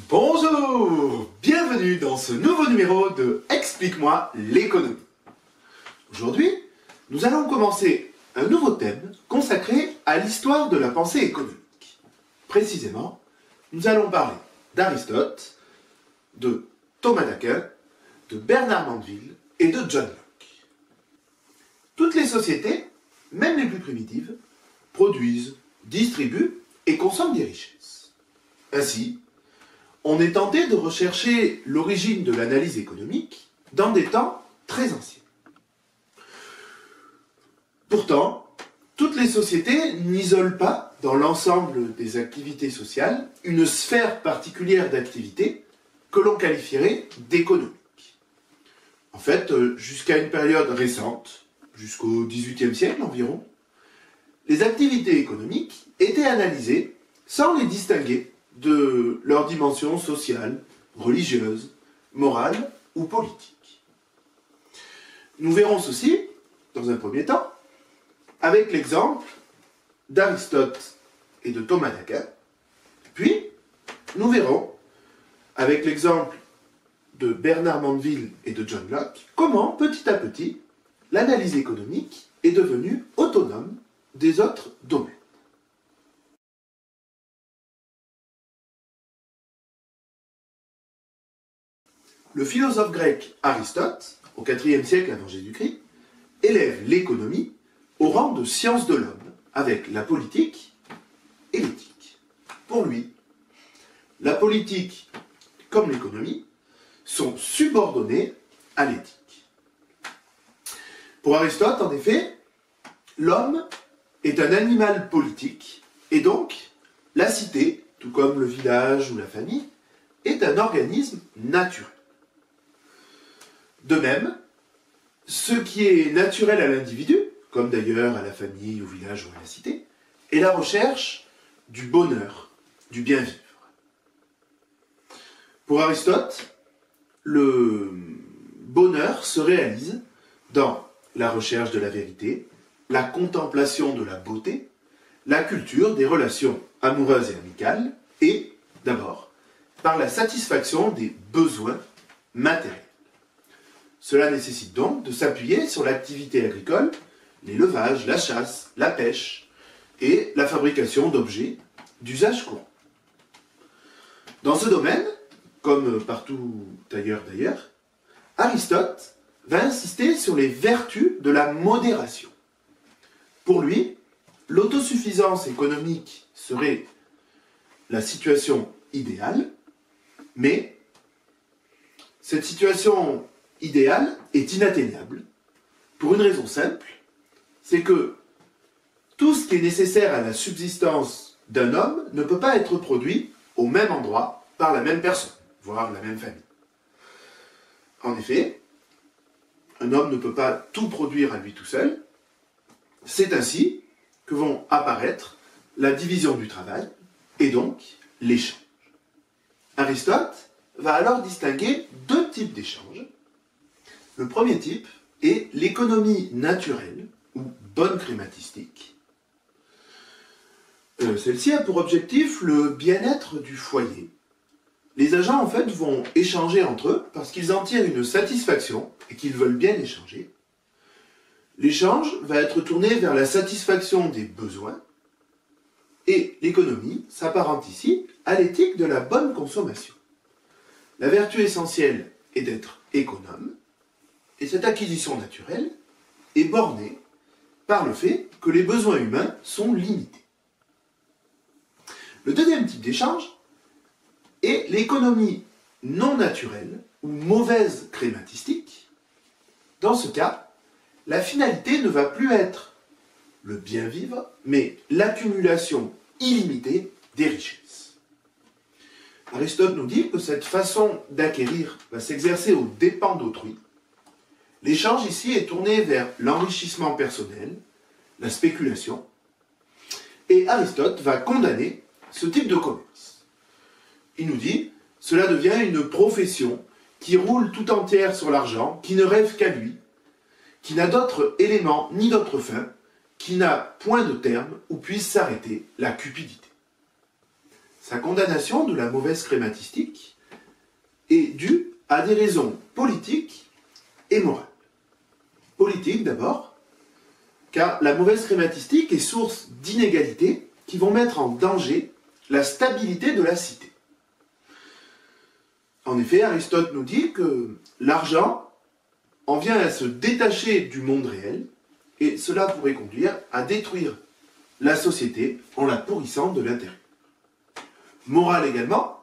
Bonjour, bienvenue dans ce nouveau numéro de Explique-moi l'économie. Aujourd'hui, nous allons commencer un nouveau thème consacré à l'histoire de la pensée économique. Précisément, nous allons parler d'Aristote, de Thomas d'Aquin, de Bernard Mandeville et de John Locke. Toutes les sociétés, même les plus primitives, produisent, distribuent et consomment des richesses. Ainsi, on est tenté de rechercher l'origine de l'analyse économique dans des temps très anciens. Pourtant, toutes les sociétés n'isolent pas, dans l'ensemble des activités sociales, une sphère particulière d'activité que l'on qualifierait d'économique. En fait, jusqu'à une période récente, jusqu'au XVIIIe siècle environ, les activités économiques étaient analysées sans les distinguer de leur dimension sociale, religieuse, morale ou politique. Nous verrons ceci, dans un premier temps, avec l'exemple d'Aristote et de Thomas d'Aquin, puis nous verrons, avec l'exemple de Bernard Mandeville et de John Locke, comment, petit à petit, l'analyse économique est devenue autonome des autres domaines. Le philosophe grec Aristote, au IVe siècle avant Jésus-Christ, élève l'économie au rang de science de l'homme, avec la politique et l'éthique. Pour lui, la politique, comme l'économie, sont subordonnées à l'éthique. Pour Aristote, en effet, l'homme est un animal politique, et donc la cité, tout comme le village ou la famille, est un organisme naturel. De même, ce qui est naturel à l'individu, comme d'ailleurs à la famille, au village ou à la cité, est la recherche du bonheur, du bien-vivre. Pour Aristote, le bonheur se réalise dans la recherche de la vérité, la contemplation de la beauté, la culture des relations amoureuses et amicales, et, d'abord, par la satisfaction des besoins matériels. Cela nécessite donc de s'appuyer sur l'activité agricole, l'élevage, la chasse, la pêche et la fabrication d'objets d'usage courant. Dans ce domaine, comme partout ailleurs d'ailleurs, Aristote va insister sur les vertus de la modération. Pour lui, l'autosuffisance économique serait la situation idéale, mais cette situation idéal est inatteignable pour une raison simple, c'est que tout ce qui est nécessaire à la subsistance d'un homme ne peut pas être produit au même endroit par la même personne, voire la même famille. En effet, un homme ne peut pas tout produire à lui tout seul. C'est ainsi que vont apparaître la division du travail et donc l'échange. Aristote va alors distinguer deux types d'échanges. Le premier type est l'économie naturelle, ou bonne crématistique. Celle-ci a pour objectif le bien-être du foyer. Les agents, en fait, vont échanger entre eux parce qu'ils en tirent une satisfaction et qu'ils veulent bien échanger. L'échange va être tourné vers la satisfaction des besoins et l'économie s'apparente ici à l'éthique de la bonne consommation. La vertu essentielle est d'être économe, et cette acquisition naturelle est bornée par le fait que les besoins humains sont limités. Le deuxième type d'échange est l'économie non naturelle ou mauvaise crématistique. Dans ce cas, la finalité ne va plus être le bien vivre, mais l'accumulation illimitée des richesses. Aristote nous dit que cette façon d'acquérir va s'exercer aux dépens d'autrui. L'échange ici est tourné vers l'enrichissement personnel, la spéculation, et Aristote va condamner ce type de commerce. Il nous dit, cela devient une profession qui roule tout entière sur l'argent, qui ne rêve qu'à lui, qui n'a d'autre élément ni d'autre fin, qui n'a point de terme où puisse s'arrêter la cupidité. sa condamnation de la mauvaise crématistique est due à des raisons politiques et morales. Politique d'abord, car la mauvaise crématistique est source d'inégalités qui vont mettre en danger la stabilité de la cité. En effet, Aristote nous dit que l'argent en vient à se détacher du monde réel, et cela pourrait conduire à détruire la société en la pourrissant de l'intérieur. Morale également,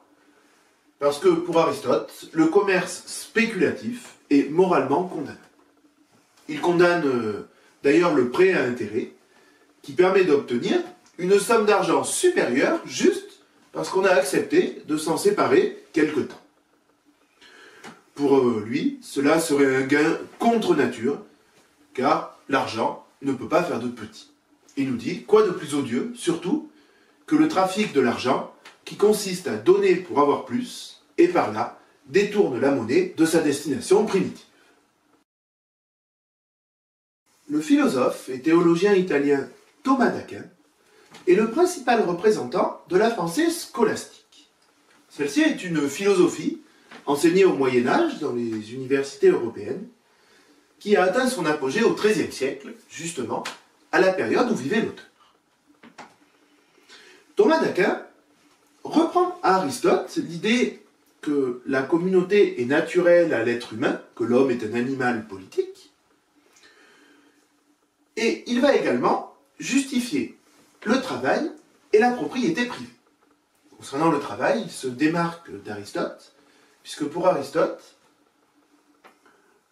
parce que pour Aristote, le commerce spéculatif est moralement condamnable. Il condamne d'ailleurs le prêt à intérêt, qui permet d'obtenir une somme d'argent supérieure juste parce qu'on a accepté de s'en séparer quelque temps. Pour lui, cela serait un gain contre nature, car l'argent ne peut pas faire de petit. Il nous dit, quoi de plus odieux, surtout, que le trafic de l'argent, qui consiste à donner pour avoir plus, et par là, détourne la monnaie de sa destination primitive. Le philosophe et théologien italien Thomas d'Aquin est le principal représentant de la pensée scolastique. Celle-ci est une philosophie enseignée au Moyen-Âge dans les universités européennes, qui a atteint son apogée au XIIIe siècle, justement, à la période où vivait l'auteur. Thomas d'Aquin reprend à Aristote l'idée que la communauté est naturelle à l'être humain, que l'homme est un animal politique, et il va également justifier le travail et la propriété privée. Concernant le travail, il se démarque d'Aristote, puisque pour Aristote,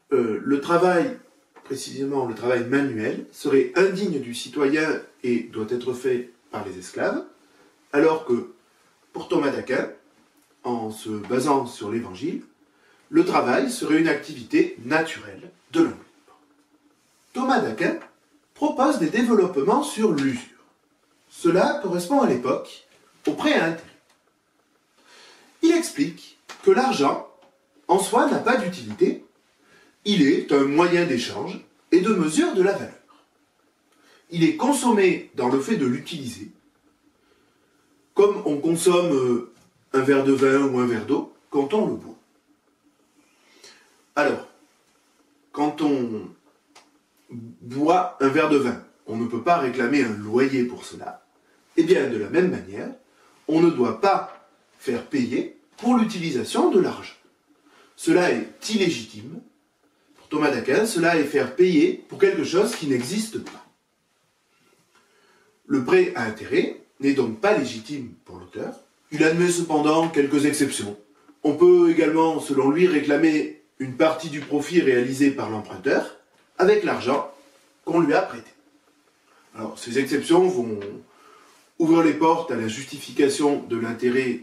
le travail, précisément le travail manuel, serait indigne du citoyen et doit être fait par les esclaves, alors que pour Thomas d'Aquin, en se basant sur l'Évangile, le travail serait une activité naturelle de l'homme libre. Thomas d'Aquin propose des développements sur l'usure. Cela correspond à l'époque au prêt à intérêt. Il explique que l'argent, en soi, n'a pas d'utilité, il est un moyen d'échange et de mesure de la valeur. Il est consommé dans le fait de l'utiliser, comme on consomme un verre de vin ou un verre d'eau quand on le boit. Alors, quand on boit un verre de vin, on ne peut pas réclamer un loyer pour cela. Eh bien, de la même manière, on ne doit pas faire payer pour l'utilisation de l'argent. Cela est illégitime. Pour Thomas d'Aquin, cela est faire payer pour quelque chose qui n'existe pas. Le prêt à intérêt n'est donc pas légitime pour l'auteur. Il admet cependant quelques exceptions. On peut également, selon lui, réclamer une partie du profit réalisé par l'emprunteur avec l'argent qu'on lui a prêté. Alors, ces exceptions vont ouvrir les portes à la justification de l'intérêt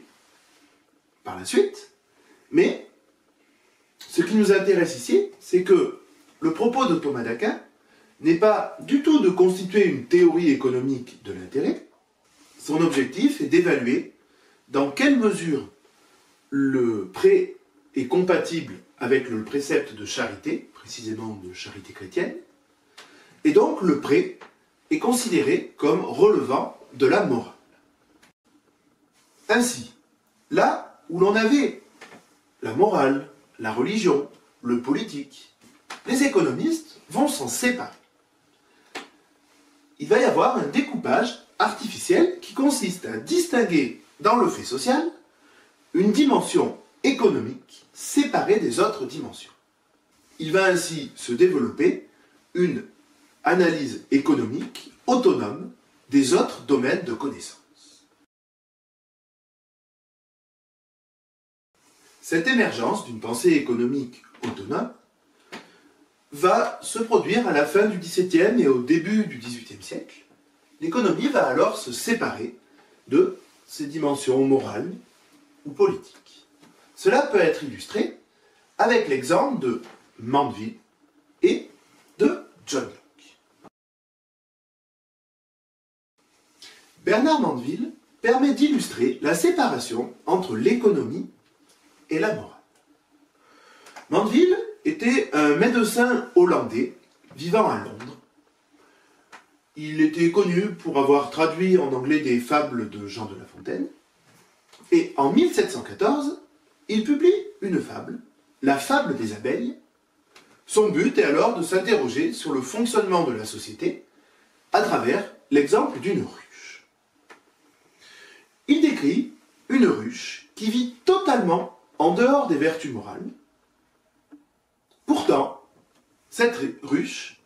par la suite, mais ce qui nous intéresse ici, c'est que le propos de Thomas d'Aquin n'est pas du tout de constituer une théorie économique de l'intérêt. Son objectif est d'évaluer dans quelle mesure le prêt est compatible avec le précepte de charité, précisément de charité chrétienne, et donc le prêt est considéré comme relevant de la morale. Ainsi, là où l'on avait la morale, la religion, le politique, les économistes vont s'en séparer. Il va y avoir un découpage artificiel qui consiste à distinguer dans le fait social une dimension économique séparée des autres dimensions. Il va ainsi se développer une analyse économique autonome des autres domaines de connaissance. Cette émergence d'une pensée économique autonome va se produire à la fin du XVIIe et au début du XVIIIe siècle. L'économie va alors se séparer de ses dimensions morales ou politiques. Cela peut être illustré avec l'exemple de Mandeville et de John Locke. Bernard Mandeville permet d'illustrer la séparation entre l'économie et la morale. Mandeville était un médecin hollandais vivant à Londres. Il était connu pour avoir traduit en anglais des fables de Jean de La Fontaine. Et en 1714, il publie une fable, la fable des abeilles. Son but est alors de s'interroger sur le fonctionnement de la société à travers l'exemple d'une ruche. Il décrit une ruche qui vit totalement en dehors des vertus morales. Pourtant, cette ruche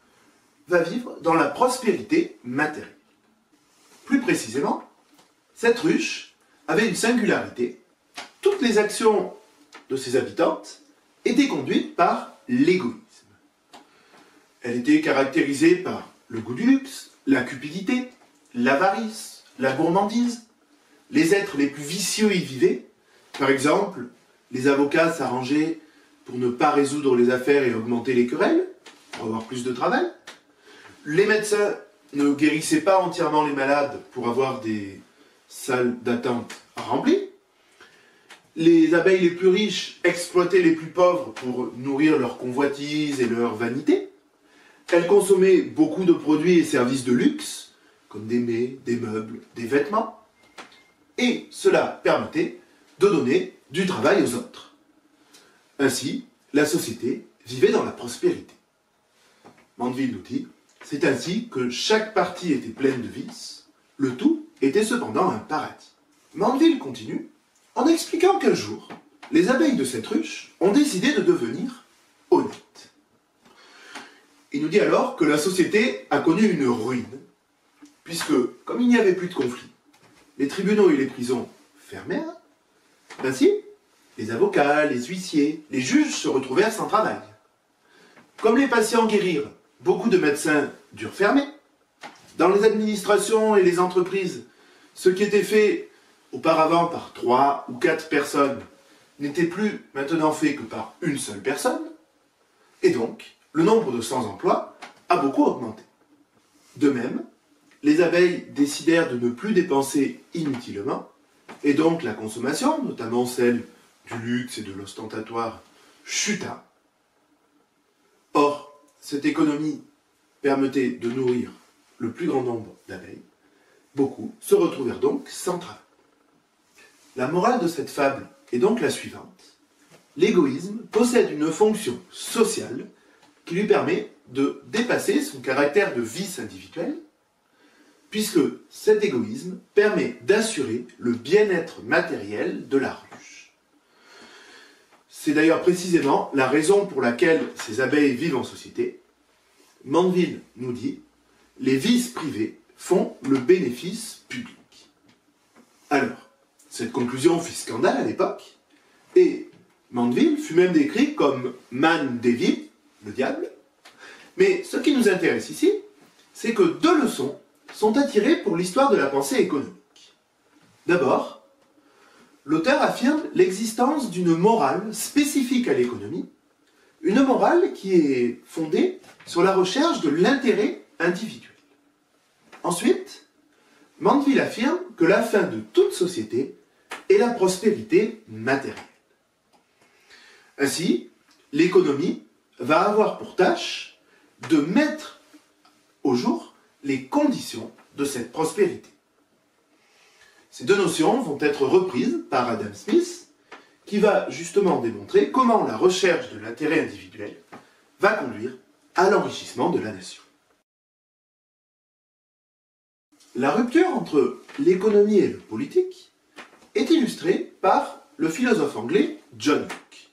va vivre dans la prospérité matérielle. Plus précisément, cette ruche avait une singularité. Toutes les actions de ses habitantes étaient conduites par l'égoïsme. Elle était caractérisée par le goût du luxe, la cupidité, l'avarice, la gourmandise. Les êtres les plus vicieux y vivaient. Par exemple, les avocats s'arrangeaient pour ne pas résoudre les affaires et augmenter les querelles, pour avoir plus de travail. Les médecins ne guérissaient pas entièrement les malades pour avoir des salles d'attente remplies. Les abeilles les plus riches exploitaient les plus pauvres pour nourrir leur convoitise et leur vanité. Elles consommaient beaucoup de produits et services de luxe, comme des mets, des meubles, des vêtements. Et cela permettait de donner du travail aux autres. Ainsi, la société vivait dans la prospérité. Mandeville nous dit, c'est ainsi que chaque partie était pleine de vices, le tout était cependant un paradis. Mandeville continue en expliquant qu'un jour, les abeilles de cette ruche ont décidé de devenir honnêtes. Il nous dit alors que la société a connu une ruine, puisque, comme il n'y avait plus de conflits, les tribunaux et les prisons fermèrent. Ainsi, les avocats, les huissiers, les juges se retrouvèrent sans travail. Comme les patients guérirent, beaucoup de médecins durent fermer. Dans les administrations et les entreprises, ce qui était fait auparavant par 3 ou 4 personnes n'était plus maintenant fait que par une seule personne. Et donc, le nombre de sans-emploi a beaucoup augmenté. De même, les abeilles décidèrent de ne plus dépenser inutilement, et donc la consommation, notamment celle du luxe et de l'ostentatoire, chuta. Or, cette économie permettait de nourrir le plus grand nombre d'abeilles. Beaucoup se retrouvèrent donc sans travail. La morale de cette fable est donc la suivante. L'égoïsme possède une fonction sociale qui lui permet de dépasser son caractère de vice individuel, puisque cet égoïsme permet d'assurer le bien-être matériel de la ruche. C'est d'ailleurs précisément la raison pour laquelle ces abeilles vivent en société. Mandeville nous dit « Les vices privés font le bénéfice public ». Alors, cette conclusion fit scandale à l'époque, et Mandeville fut même décrit comme Man Devil, le diable. Mais ce qui nous intéresse ici, c'est que 2 leçons sont à tirer pour l'histoire de la pensée économique. D'abord, l'auteur affirme l'existence d'une morale spécifique à l'économie, une morale qui est fondée sur la recherche de l'intérêt individuel. Ensuite, Mandeville affirme que la fin de toute société est la prospérité matérielle. Ainsi, l'économie va avoir pour tâche de mettre au jour les conditions de cette prospérité. Ces 2 notions vont être reprises par Adam Smith, qui va justement démontrer comment la recherche de l'intérêt individuel va conduire à l'enrichissement de la nation. La rupture entre l'économie et le politique est illustrée par le philosophe anglais John Locke.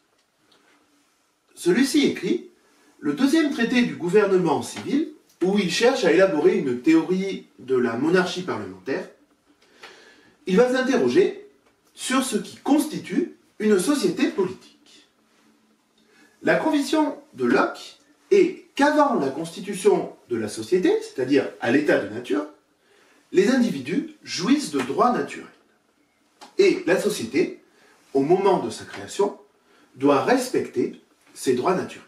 Celui-ci écrit le 2e traité du gouvernement civil, où il cherche à élaborer une théorie de la monarchie parlementaire. Il va s'interroger sur ce qui constitue une société politique. La conviction de Locke est qu'avant la constitution de la société, c'est-à-dire à l'état de nature, les individus jouissent de droits naturels. Et la société, au moment de sa création, doit respecter ces droits naturels.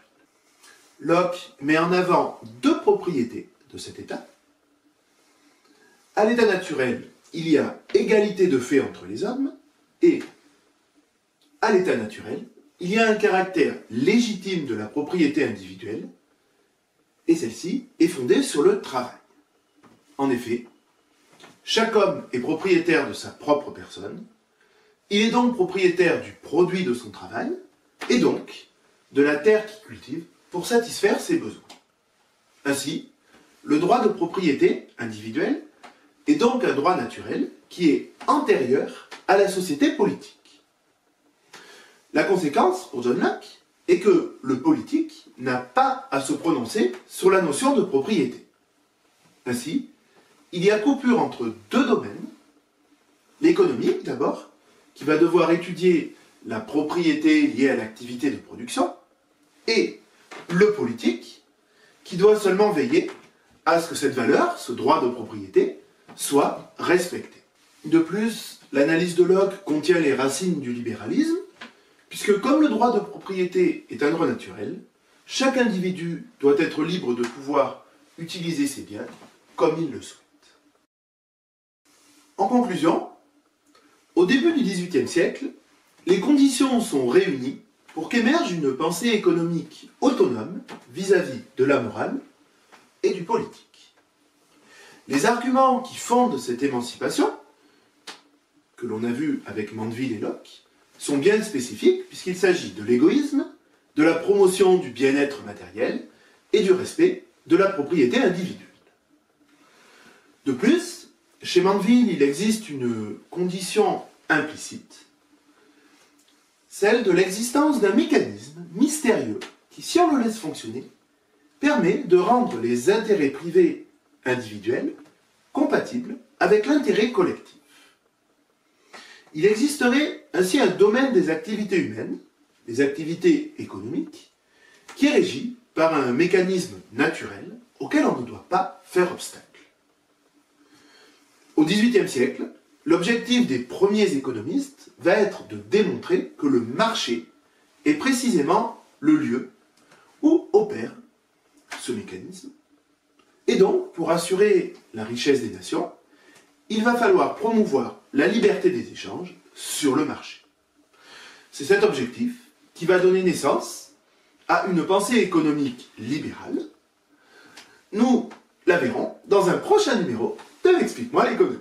Locke met en avant 2 propriétés de cet état. À l'état naturel, il y a égalité de fait entre les hommes, et à l'état naturel, il y a un caractère légitime de la propriété individuelle, et celle-ci est fondée sur le travail. En effet, chaque homme est propriétaire de sa propre personne, Il est donc propriétaire du produit de son travail, et donc de la terre qu'il cultive pour satisfaire ses besoins. Ainsi, le droit de propriété individuelle est donc un droit naturel qui est antérieur à la société politique. La conséquence, pour John Locke, est que le politique n'a pas à se prononcer sur la notion de propriété. Ainsi, il y a coupure entre deux domaines. L'économique, d'abord, qui va devoir étudier la propriété liée à l'activité de production, et le politique, qui doit seulement veiller à ce que cette valeur, ce droit de propriété, soit respecté. De plus, l'analyse de Locke contient les racines du libéralisme, puisque comme le droit de propriété est un droit naturel, chaque individu doit être libre de pouvoir utiliser ses biens comme il le souhaite. En conclusion, au début du XVIIIe siècle, les conditions sont réunies pour qu'émerge une pensée économique autonome vis-à-vis de la morale et du politique. Les arguments qui fondent cette émancipation, que l'on a vu avec Mandeville et Locke, sont bien spécifiques puisqu'il s'agit de l'égoïsme, de la promotion du bien-être matériel et du respect de la propriété individuelle. De plus, chez Mandeville, il existe une condition implicite, celle de l'existence d'un mécanisme mystérieux qui, si on le laisse fonctionner, permet de rendre les intérêts privés individuels compatibles avec l'intérêt collectif. Il existerait ainsi un domaine des activités humaines, des activités économiques, qui est régi par un mécanisme naturel auquel on ne doit pas faire obstacle. Au XVIIIe siècle, l'objectif des premiers économistes va être de démontrer que le marché est précisément le lieu où opère ce mécanisme. Et donc, pour assurer la richesse des nations, il va falloir promouvoir la liberté des échanges sur le marché. C'est cet objectif qui va donner naissance à une pensée économique libérale. Nous la verrons dans un prochain numéro de Explique-moi l'économie.